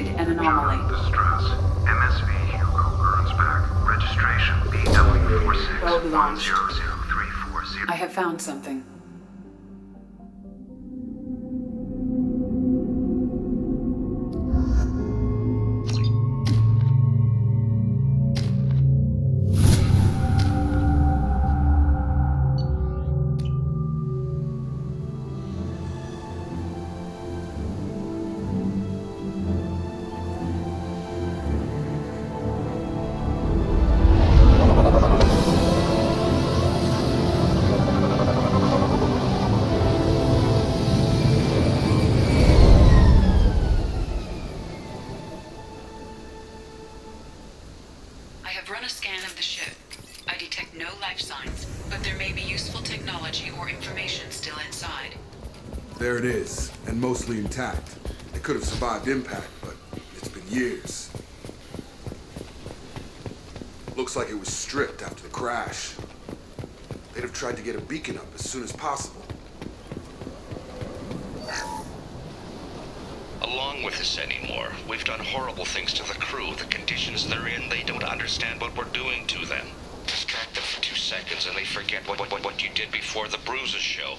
detected an anomaly. Distress. MSV Hugo Gernsback. Registration BW46100340. I have found something. There it is, and mostly intact. It could have survived impact, but it's been years. Looks like it was stripped after the crash. They'd have tried to get a beacon up as soon as possible. Along with this anymore. We've done horrible things to the crew. The conditions they're in, they don't understand what we're doing to them. Distract them for 2 seconds and they forget what you did before the bruises show.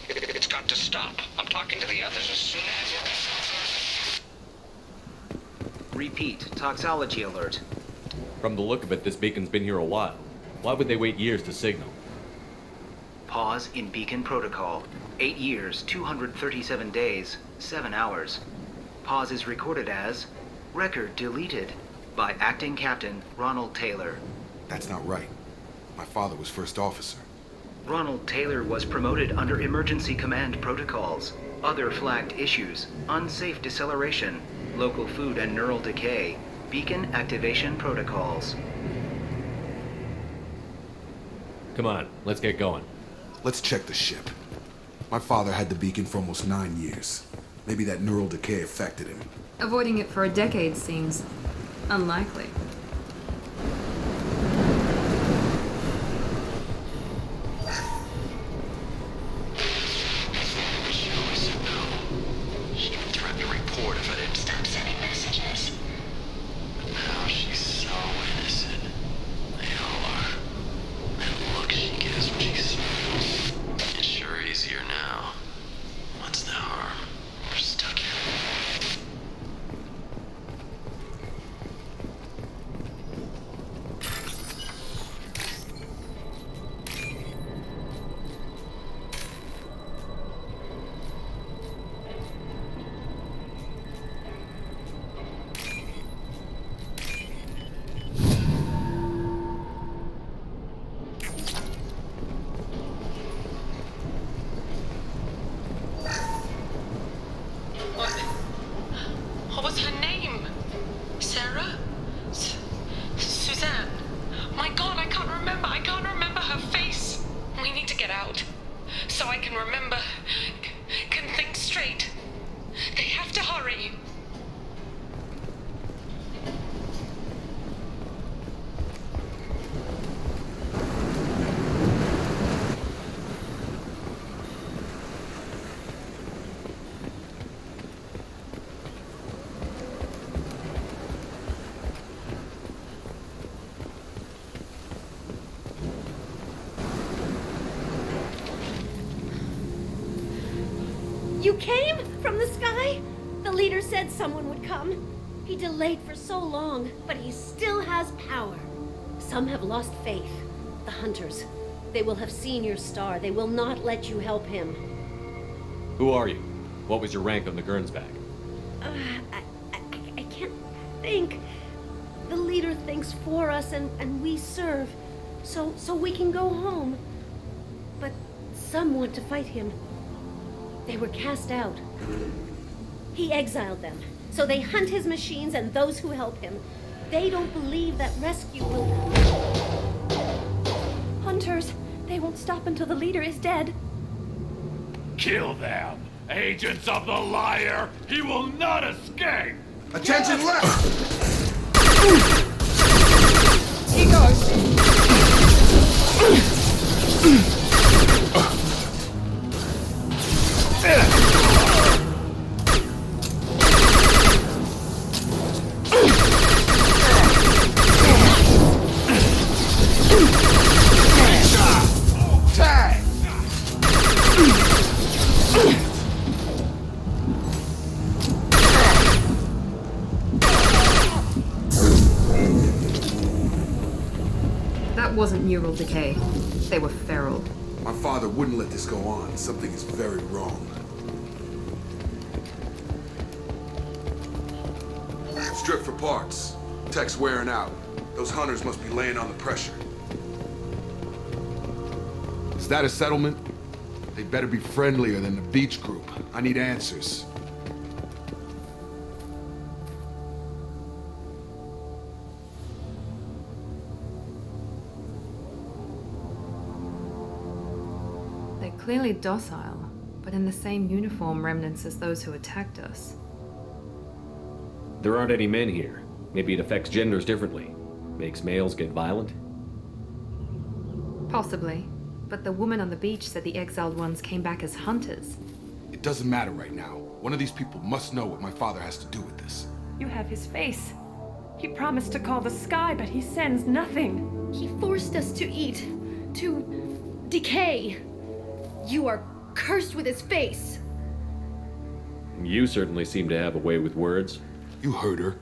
It's got to stop. I'm talking to the others as soon as... Repeat, toxology alert. From the look of it, this beacon's been here a while. Why would they wait years to signal? Pause in beacon protocol. 8 years, 237 days, 7 hours. Pause is recorded as record deleted by Acting Captain Ronald Taylor. That's not right. My father was first officer. Ronald Taylor was promoted under emergency command protocols. Other flagged issues: unsafe deceleration, local food and neural decay, beacon activation protocols. Come on, let's get going. Let's check the ship. My father had the beacon for almost 9 years. Maybe that neural decay affected him. Avoiding it for a decade seems unlikely. You came from the sky? The leader said someone would come. He delayed for so long, but he still has power. Some have lost faith. The hunters. They will have seen your star. They will not let you help him. Who are you? What was your rank on the Gernsback? I can't think. The leader thinks for us and we serve. So we can go home. But some want to fight him. They were cast out. He exiled them. So they hunt his machines and those who help him. They don't believe that rescue will come. Hunters, they won't stop until the leader is dead. Kill them! Agents of the liar! He will not escape! Attention left! He goes. That wasn't neural decay. They were feral. My father wouldn't let this go on. Something is very wrong. Strip for parts. Tech's wearing out. Those hunters must be laying on the pressure. Is that a settlement? They better be friendlier than the beach group. I need answers. They're clearly docile, but in the same uniform remnants as those who attacked us. There aren't any men here. Maybe it affects genders differently. Makes males get violent? Possibly. But the woman on the beach said the exiled ones came back as hunters. It doesn't matter right now. One of these people must know what my father has to do with this. You have his face. He promised to call the sky, but he sends nothing. He forced us to eat, to decay. You are cursed with his face. You certainly seem to have a way with words. You heard her.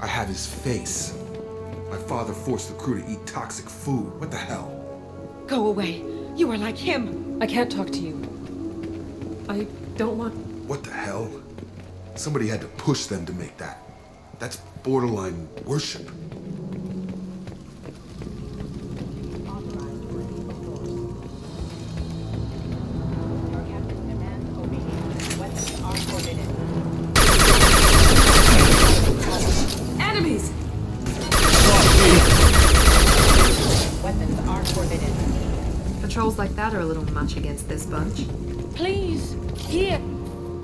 I have his face. My father forced the crew to eat toxic food. What the hell? Go away. You are like him. I can't talk to you. I don't want... What the hell? Somebody had to push them to make that. That's borderline worship. Enemies! Weapons are forbidden. Patrols like that are a little much against this bunch. Please, here.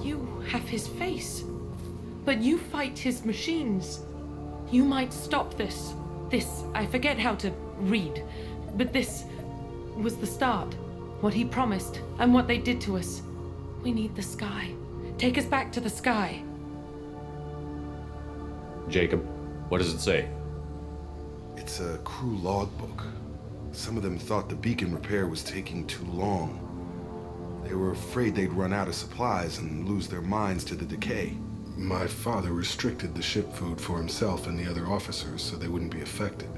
You have his face. But you fight his machines. You might stop this. This, I forget how to read. But this was the start. What he promised, and what they did to us. We need the sky. Take us back to the sky. Jacob, what does it say? It's a crew logbook. Some of them thought the beacon repair was taking too long. They were afraid they'd run out of supplies and lose their minds to the decay. My father restricted the ship food for himself and the other officers so they wouldn't be affected.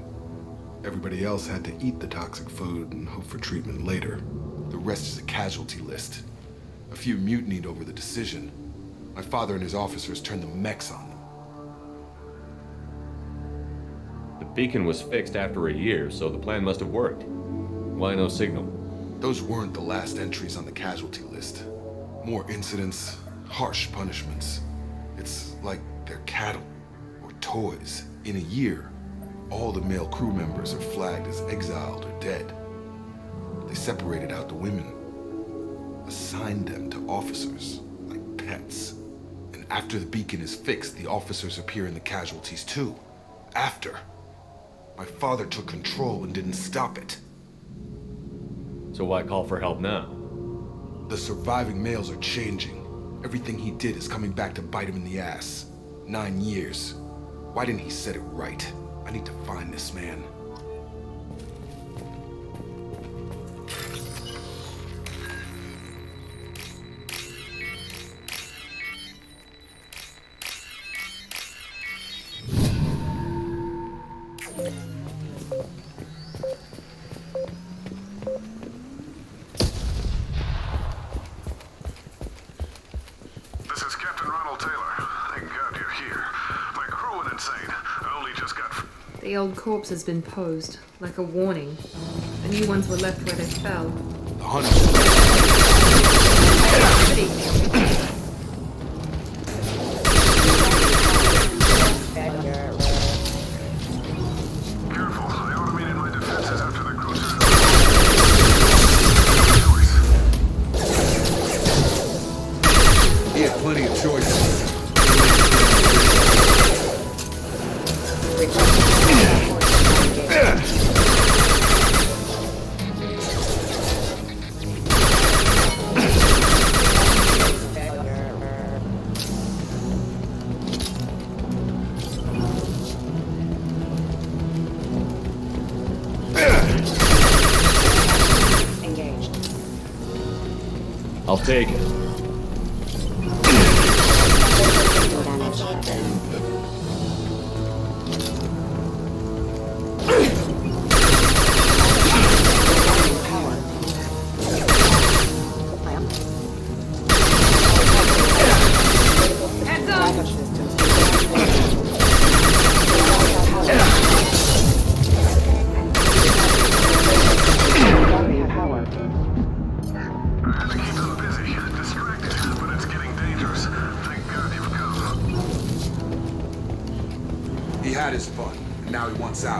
Everybody else had to eat the toxic food and hope for treatment later. The rest is a casualty list. A few mutinied over the decision. My father and his officers turned the mechs on them. The beacon was fixed after a year, so the plan must have worked. Why no signal? Those weren't the last entries on the casualty list. More incidents, harsh punishments. It's like they're cattle or toys. In a year, all the male crew members are flagged as exiled or dead. They separated out the women, assigned them to officers, like pets. And after the beacon is fixed, the officers appear in the casualties too. After. My father took control and didn't stop it. So why call for help now? The surviving males are changing. Everything he did is coming back to bite him in the ass. 9 years. Why didn't he set it right? I need to find this man. This is Captain Ronald Taylor. Thank God you're here. My crew went insane. I only just got... The old corpse has been posed, like a warning. The new ones were left where they fell. The hunters. Careful. I automated my defenses after the crew He had plenty of choices. Engaged. I'll take it. Damage.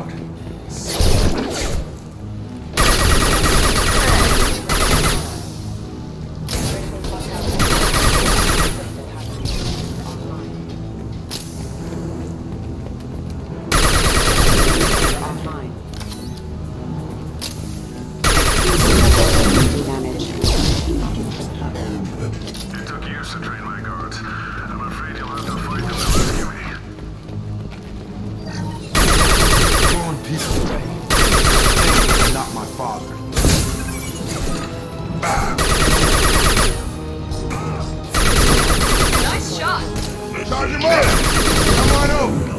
out. It took years to train my guards. I'm afraid you'll have to fight them to rescue me. Go on peacefully. Not my father. Nice shot! Charge him up! Come on over!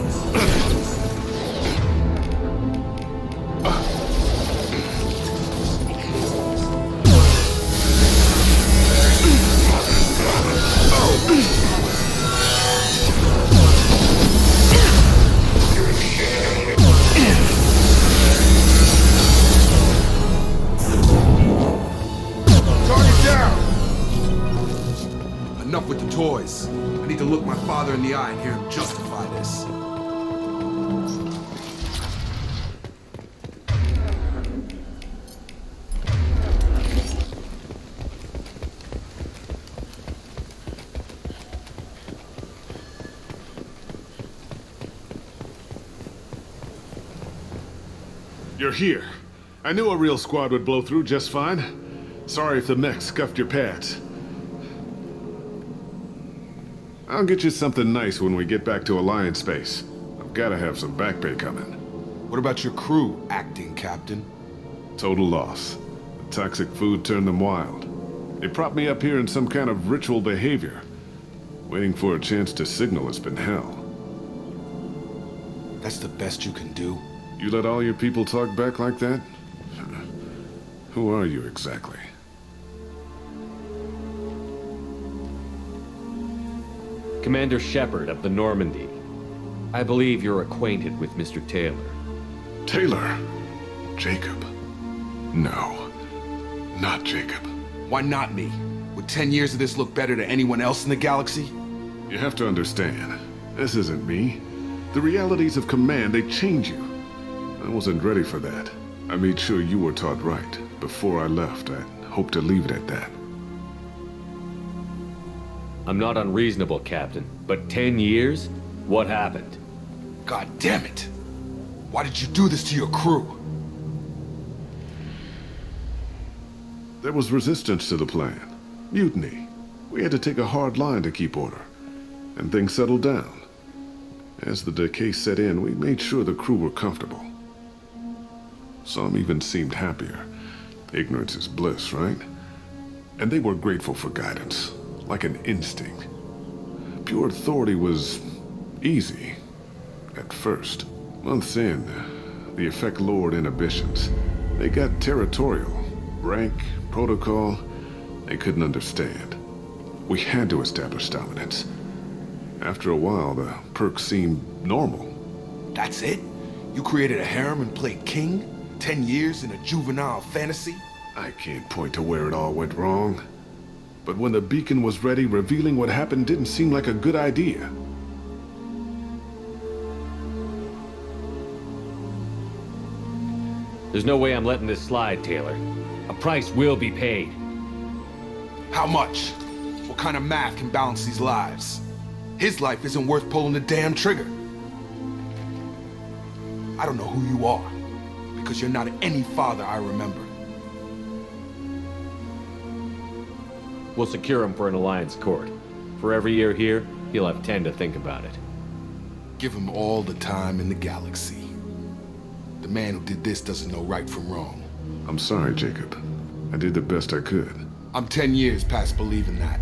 Target down! Enough with the toys. I need to look my father in the eye and hear him justify this. You're here. I knew a real squad would blow through just fine. Sorry if the mech scuffed your pads. I'll get you something nice when we get back to Alliance space. I've gotta have some back pay coming. What about your crew, acting captain? Total loss. The toxic food turned them wild. They propped me up here in some kind of ritual behavior. Waiting for a chance to signal has been hell. That's the best you can do? You let all your people talk back like that? Who are you exactly? Commander Shepard of the Normandy. I believe you're acquainted with Mr. Taylor. Taylor? Jacob? No. Not Jacob. Why not me? Would 10 years of this look better to anyone else in the galaxy? You have to understand, this isn't me. The realities of command, they change you. I wasn't ready for that. I made sure you were taught right. Before I left, I hoped to leave it at that. I'm not unreasonable, Captain, but 10 years? What happened? God damn it! Why did you do this to your crew? There was resistance to the plan. Mutiny. We had to take a hard line to keep order. And things settled down. As the decay set in, we made sure the crew were comfortable. Some even seemed happier. Ignorance is bliss, right? And they were grateful for guidance, like an instinct. Pure authority was easy, at first. Months in, the effect lowered inhibitions. They got territorial. Rank, protocol, they couldn't understand. We had to establish dominance. After a while, the perks seemed normal. That's it? You created a harem and played king? 10 years in a juvenile fantasy? I can't point to where it all went wrong. But when the beacon was ready, revealing what happened didn't seem like a good idea. There's no way I'm letting this slide, Taylor. A price will be paid. How much? What kind of math can balance these lives? His life isn't worth pulling the damn trigger. I don't know who you are, because you're not any father I remember. We'll secure him for an Alliance court. For every year here, he'll have 10 to think about it. Give him all the time in the galaxy. The man who did this doesn't know right from wrong. I'm sorry, Jacob. I did the best I could. I'm 10 years past believing that.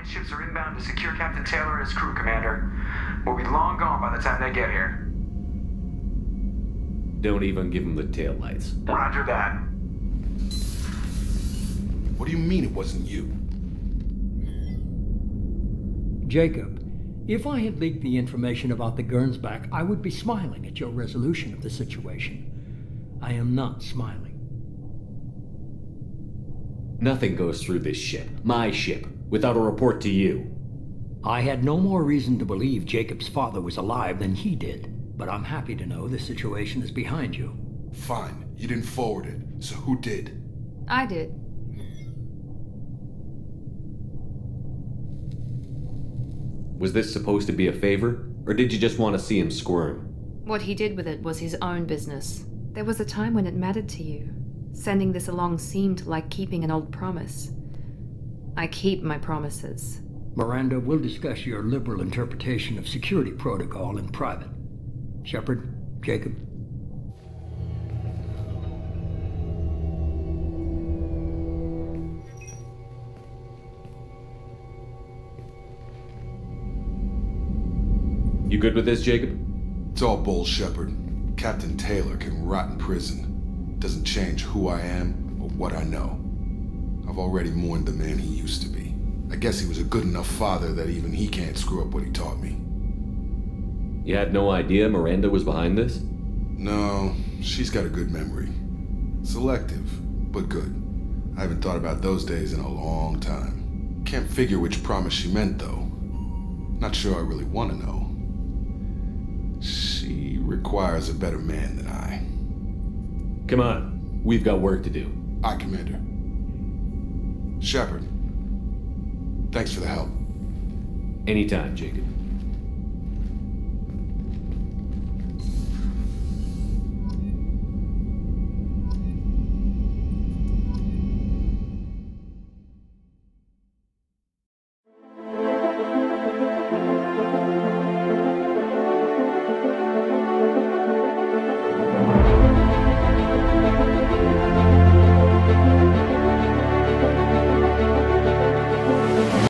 Ships are inbound to secure Captain Taylor and his crew, Commander. We'll be long gone by the time they get here. Don't even give him the taillights. Roger that. What are do you mean it wasn't you? Jacob, if I had leaked the information about the Gernsback, I would be smiling at your resolution of the situation. I am not smiling. Nothing goes through this ship, my ship, without a report to you. I had no more reason to believe Jacob's father was alive than he did, but I'm happy to know the situation is behind you. Fine, you didn't forward it, so who did? I did. Was this supposed to be a favor, or did you just want to see him squirm? What he did with it was his own business. There was a time when it mattered to you. Sending this along seemed like keeping an old promise. I keep my promises. Miranda, we'll discuss your liberal interpretation of security protocol in private. Shepard, Jacob. You good with this, Jacob? It's all bull, Shepard. Captain Taylor can rot in prison. Doesn't change who I am or what I know. I've already mourned the man he used to be. I guess he was a good enough father that even he can't screw up what he taught me. You had no idea Miranda was behind this? No, she's got a good memory. Selective, but good. I haven't thought about those days in a long time. Can't figure which promise she meant, though. Not sure I really want to know. She requires a better man than I. Come on, we've got work to do. Aye, Commander. Shepard, thanks for the help. Anytime, Jacob.